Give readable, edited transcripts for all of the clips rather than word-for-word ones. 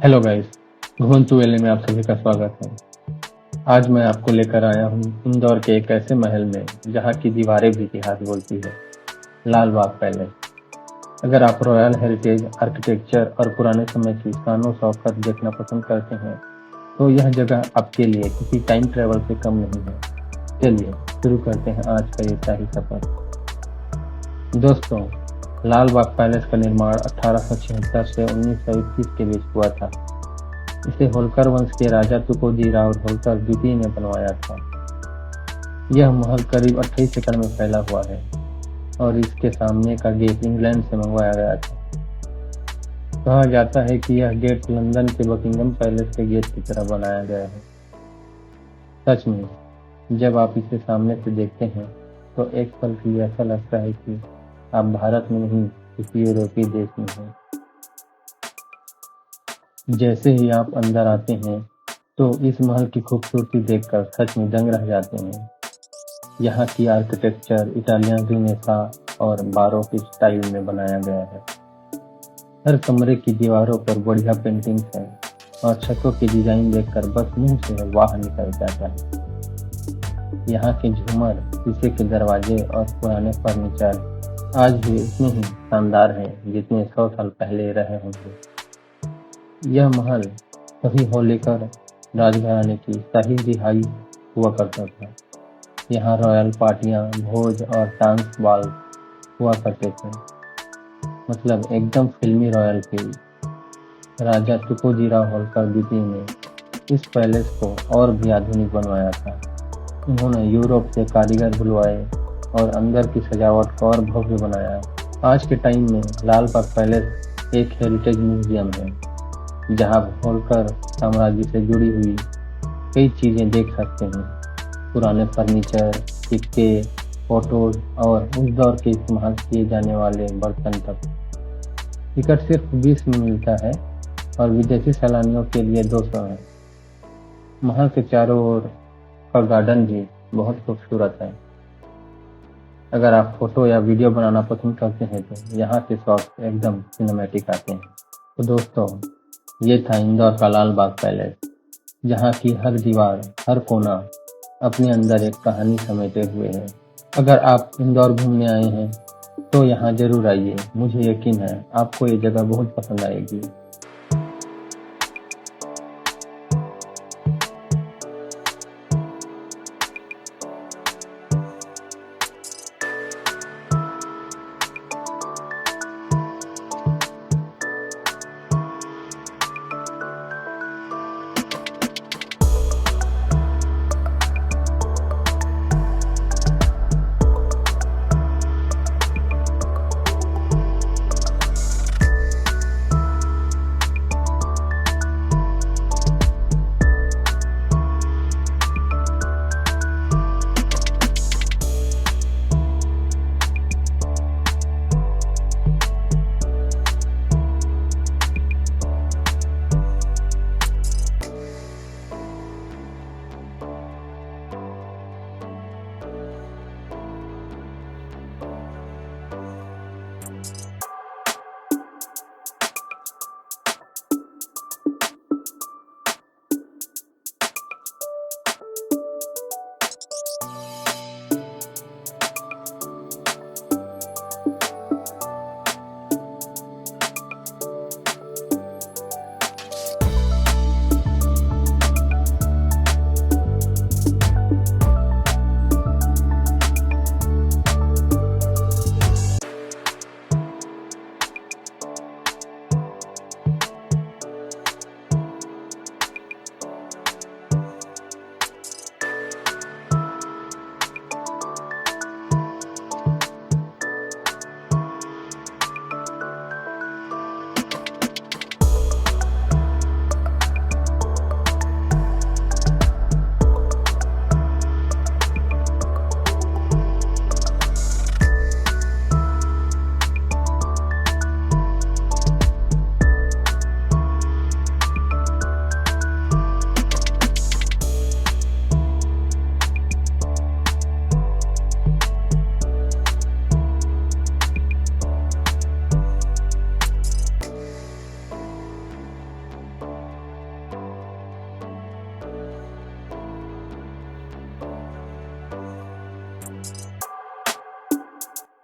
Hello guys, घुमंतु वेले में आप सभी का स्वागत है। आज मैं आपको लेकर आया हूँ इंदौर के एक ऐसे महल में जहाँ की दीवारें भी इतिहास बोलती है, लाल बाग पैलेस। अगर आप रॉयल हेरिटेज आर्किटेक्चर और पुराने समय की शानो शौकत देखना पसंद करते हैं तो यह जगह आपके लिए किसी टाइम ट्रेवल से कम नहीं है। चलिए शुरू करते हैं आज का ये शाही सफर। दोस्तों, लाल बाग पैलेस का निर्माण 1876 से 1921 के बीच हुआ था। इसे होलकर वंश के राजा तुकोजी राव होलकर द्वितीय ने बनवाया था। यह महल करीब 28 एकड़ में फैला हुआ है और इसके सामने का गेट इंग्लैंड से मंगवाया गया था। कहा जाता है कि यह गेट लंदन के बकिंगम पैलेस के गेट की तरह बनाया गया है। सच में, जब आप इसे सामने से देखते हैं तो एक पल के लिए ऐसा लगता है कि आप भारत में नहीं किसी यूरोपीय देश में हैं। जैसे ही आप अंदर आते हैं तो इस महल की खूबसूरती देखकर सच में दंग रह जाते हैं। यहाँ की आर्किटेक्चर इटालियन रिनेसां और बारोक स्टाइल में बनाया गया है। हर कमरे की दीवारों पर बढ़िया पेंटिंग्स हैं और छतों की डिजाइन देखकर बस मुंह से वाह निकल जाता है। यहाँ के झूमर, शीशे के दरवाजे और पुराने फर्नीचर आज भी उतने ही शानदार हैं जितने 100 साल पहले रहे होंगे। यह महल कभी होलेकर राजघराने की शाही रिहाई हुआ करता था। यहाँ रॉयल पार्टियां, भोज और डांस बाल हुआ करते थे। मतलब एकदम फिल्मी रॉयल फील। राजा तुकोजीराव होलकर द्वितीय ने इस पैलेस को और भी आधुनिक बनवाया था। उन्होंने यूरोप से कारीगर बुलवाए और अंदर की सजावट को और भव्य बनाया। आज के टाइम में लाल बाग पैलेस एक हेरिटेज म्यूजियम है जहाँ होलकर साम्राज्य से जुड़ी हुई कई चीजें देख सकते हैं। पुराने फर्नीचर, सिक्के, फोटोज और उस दौर के इस्तेमाल किए जाने वाले बर्तन तक। टिकट सिर्फ 20 में मिलता है और विदेशी सैलानियों के लिए 200 है। महल के चारों ओर का गार्डन भी बहुत खूबसूरत है। अगर आप फोटो या वीडियो बनाना पसंद करते हैं तो यहाँ के शॉट्स एकदम सिनेमैटिक आते हैं। तो दोस्तों, ये था इंदौर का लाल बाग पैलेस, जहाँ की हर दीवार, हर कोना अपने अंदर एक कहानी समेटे हुए है। अगर आप इंदौर घूमने आए हैं तो यहाँ जरूर आइए। मुझे यकीन है आपको ये जगह बहुत पसंद आएगी।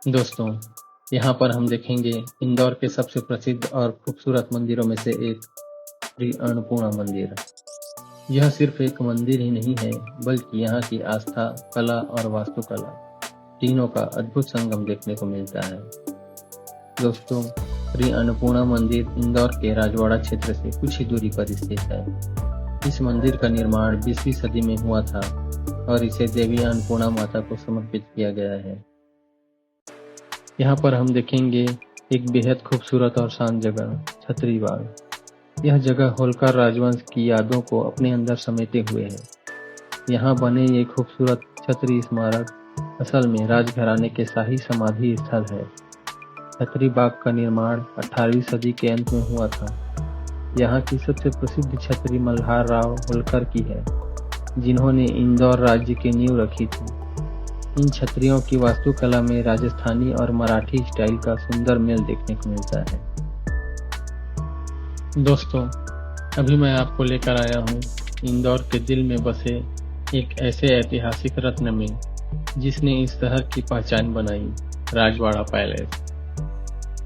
दोस्तों, यहाँ पर हम देखेंगे इंदौर के सबसे प्रसिद्ध और खूबसूरत मंदिरों में से एक श्री अन्नपूर्णा मंदिर। यह सिर्फ एक मंदिर ही नहीं है, बल्कि यहाँ की आस्था, कला और वास्तुकला तीनों का अद्भुत संगम देखने को मिलता है। दोस्तों, श्री अन्नपूर्णा मंदिर इंदौर के राजवाड़ा क्षेत्र से कुछ ही दूरी पर स्थित है। इस मंदिर का निर्माण 20वीं सदी में हुआ था और इसे देवी अन्नपूर्णा माता को समर्पित किया गया है। यहाँ पर हम देखेंगे एक बेहद खूबसूरत और शांत जगह, छतरी बाग। यह जगह होलकर राजवंश की यादों को अपने अंदर समेटे हुए है। यहाँ बने ये खूबसूरत छतरी स्मारक असल में राजघराने के शाही समाधि स्थल है। छतरी बाग का निर्माण 18वीं सदी के अंत में हुआ था। यहाँ की सबसे प्रसिद्ध छतरी मल्हार राव होलकर की है, जिन्होंने इंदौर राज्य की नींव रखी थी। इन छतरियों की वास्तुकला में राजस्थानी और मराठी स्टाइल का सुंदर मेल देखने को मिलता है। दोस्तों, अभी मैं आपको लेकर आया हूँ इंदौर के दिल में बसे एक ऐसे ऐतिहासिक रत्न में जिसने इस शहर की पहचान बनाई, राजवाड़ा पैलेस।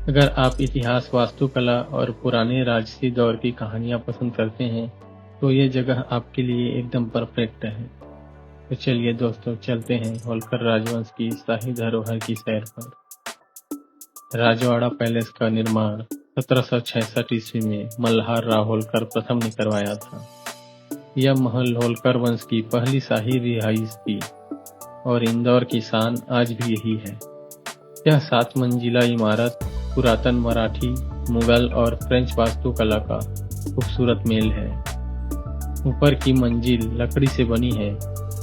अगर आप इतिहास, वास्तुकला और पुराने राजसी दौर की कहानियां पसंद करते हैं तो ये जगह आपके लिए एकदम परफेक्ट है। तो चलिए दोस्तों, चलते हैं होलकर राजवंश की शाही धरोहर की सैर पर। राजवाड़ा पैलेस का निर्माण 1766 ईस्वी में मल्हार राव होलकर प्रथम ने करवाया था। यह महल होलकर वंश की पहली शाही रिहाइश थी और इंदौर की शान आज भी यही है। यह 7 मंजिला इमारत पुरातन मराठी, मुगल और फ्रेंच वास्तुकला का खूबसूरत मेल है। ऊपर की मंजिल लकड़ी से बनी है,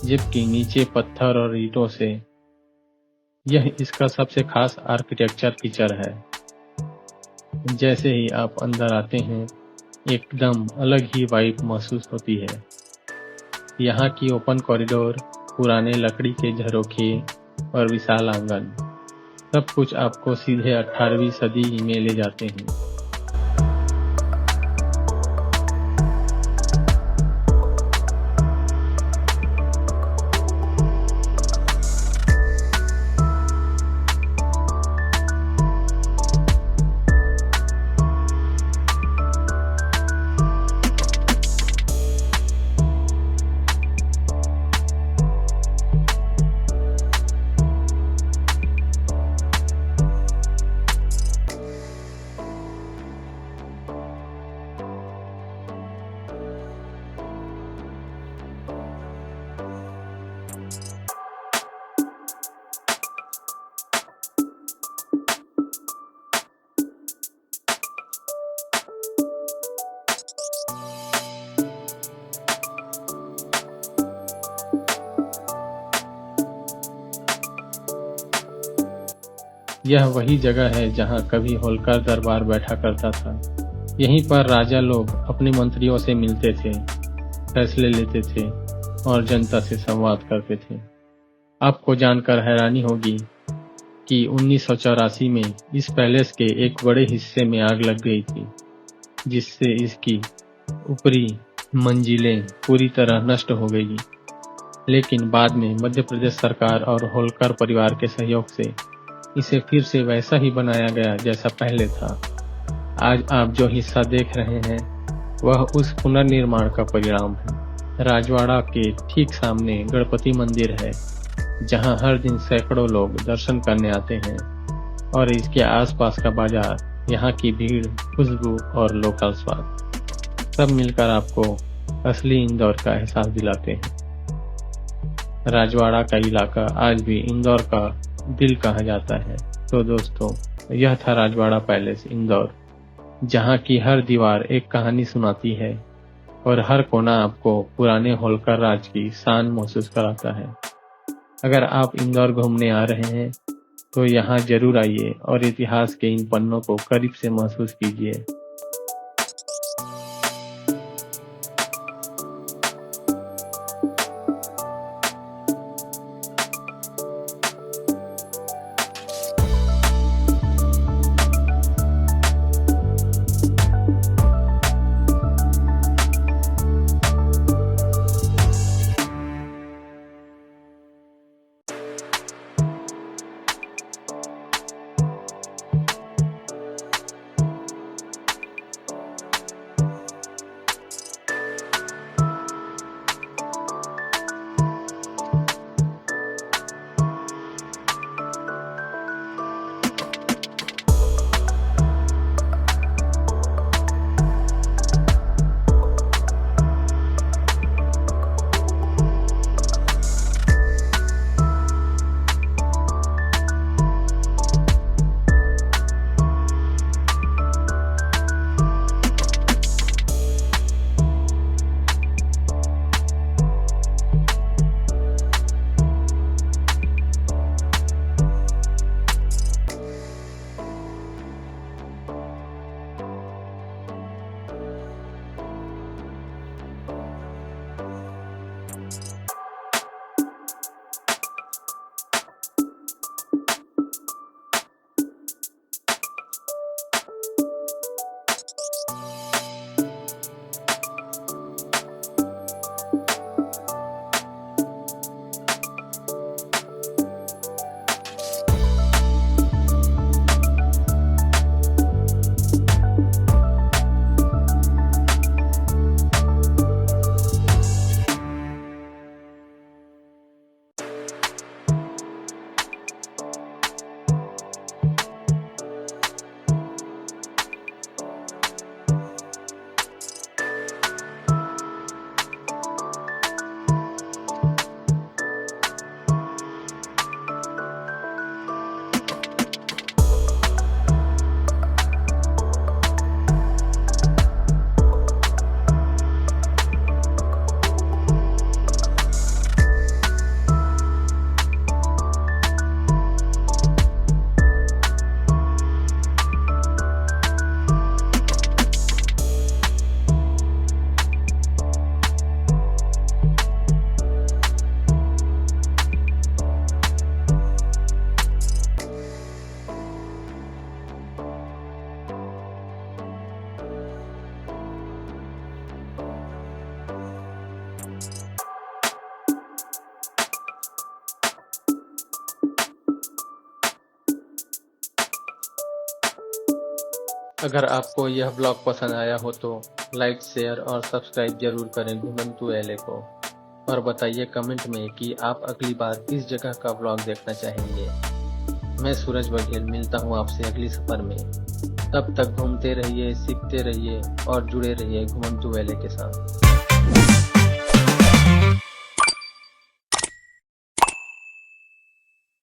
जबकि नीचे पत्थर और ईंटों से। यह इसका सबसे खास आर्किटेक्चर फीचर है। जैसे ही आप अंदर आते हैं, एकदम अलग ही वाइब महसूस होती है। यहाँ की ओपन कॉरिडोर, पुराने लकड़ी के झरोखे और विशाल आंगन, सब कुछ आपको सीधे 18वीं सदी में ले जाते हैं। यह वही जगह है जहां कभी होलकर दरबार बैठा करता था। यहीं पर राजा लोग अपने मंत्रियों से मिलते थे, फैसले लेते थे और जनता से संवाद करते थे। आपको जानकर हैरानी होगी कि 1984 में इस पैलेस के एक बड़े हिस्से में आग लग गई थी, जिससे इसकी ऊपरी मंजिलें पूरी तरह नष्ट हो गई। लेकिन बाद में मध्य प्रदेश सरकार और होलकर परिवार के सहयोग से इसे फिर से वैसा ही बनाया गया जैसा पहले था। आज आप जो हिस्सा देख रहे हैं वह उस पुनर्निर्माण का परिणाम है। राजवाड़ा के ठीक सामने गणपति मंदिर है, जहां हर दिन सैकड़ों लोग दर्शन करने आते हैं और इसके आसपास का बाजार, यहाँ की भीड़, खुशबू और लोकल स्वाद सब मिलकर आपको असली इंदौर का एहसास दिलाते हैं। राजवाड़ा का इलाका आज भी इंदौर का दिल कहा जाता है। तो दोस्तों, यह था राजवाड़ा पैलेस इंदौर, जहां की हर दीवार एक कहानी सुनाती है और हर कोना आपको पुराने होलकर राज की शान महसूस कराता है। अगर आप इंदौर घूमने आ रहे हैं तो यहाँ जरूर आइए और इतिहास के इन पन्नों को करीब से महसूस कीजिए। अगर आपको यह ब्लॉग पसंद आया हो तो लाइक, शेयर और सब्सक्राइब जरूर करें घुमंतु एले को, और बताइए कमेंट में कि आप अगली बार किस जगह का ब्लॉग देखना चाहेंगे। मैं सूरज बघेल मिलता हूँ आपसे अगली सफर में। तब तक घूमते रहिए, सीखते रहिए और जुड़े रहिए घुमंतु एले के साथ।